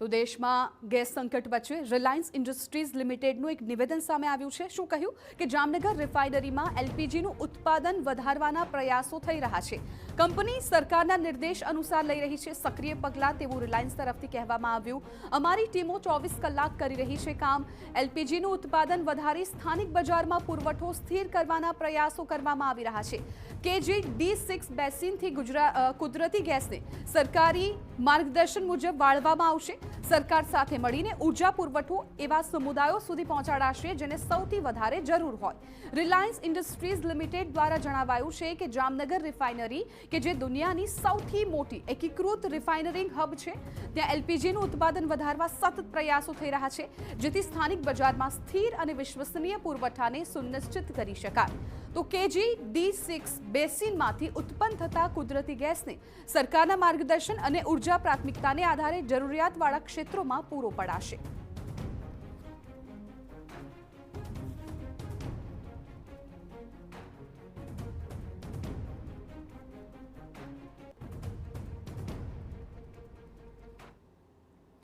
તો દેશમાં ગેસ સંકટ વચ્ચે રિલાયન્સ ઇન્ડસ્ટ્રીઝ લિમિટેડનું એક નિવેદન સામે આવ્યું છે। શું કહ્યું કે જામનગર રિફાઇનરીમાં એલપીજીનું ઉત્પાદન વધારવાના પ્રયાસો થઈ રહ્યા છે। કંપની સરકારના નિર્દેશ અનુસાર લઈ રહી છે સક્રિય પગલાં, તેવું રિલાયન્સ તરફથી કહેવામાં આવ્યું। અમારી ટીમો 24 કલાક કરી રહી છે કામ। એલપીજીનું ઉત્પાદન વધારી સ્થાનિક બજારમાં પુરવઠો સ્થિર કરવાના પ્રયાસો કરવામાં આવી રહ્યા છે। કેજી D6 બેસિનથી કુદરતી ગેસને સરકારી માર્ગદર્શન મુજબ વાળવામાં આવશે। સરકાર સાથે મળીને ઉર્જા પુરવઠો એવા સમુદાયો સુધી પહોંચાડાશે જેને સૌથી વધારે જરૂર હોય। રિલાયન્સ ઇન્ડસ્ટ્રીઝ લિમિટેડ દ્વારા જણાવાયું છે કે જામનગર રિફાઇનરી કે જે દુનિયાની સૌથી મોટી એકીકૃત રિફાઇનરિંગ હબ છે, ત્યાં એલપીજીનું ઉત્પાદન વધારવા સતત પ્રયાસો થઈ રહ્યા છે, જેથી સ્થાનિક બજારમાં સ્થિર અને વિશ્વસનીય પુરવઠાને સુનિશ્ચિત કરી શકાય। તો કેજી D6 બેસિનમાંથી ઉત્પન્ન થતા કુદરતી ગેસને સરકારના માર્ગદર્શન અને ઉર્જા પ્રાથમિકતાને આધારે જરૂરિયાતવાળા ક્ષેત્રોમાં પૂરો પડાશે।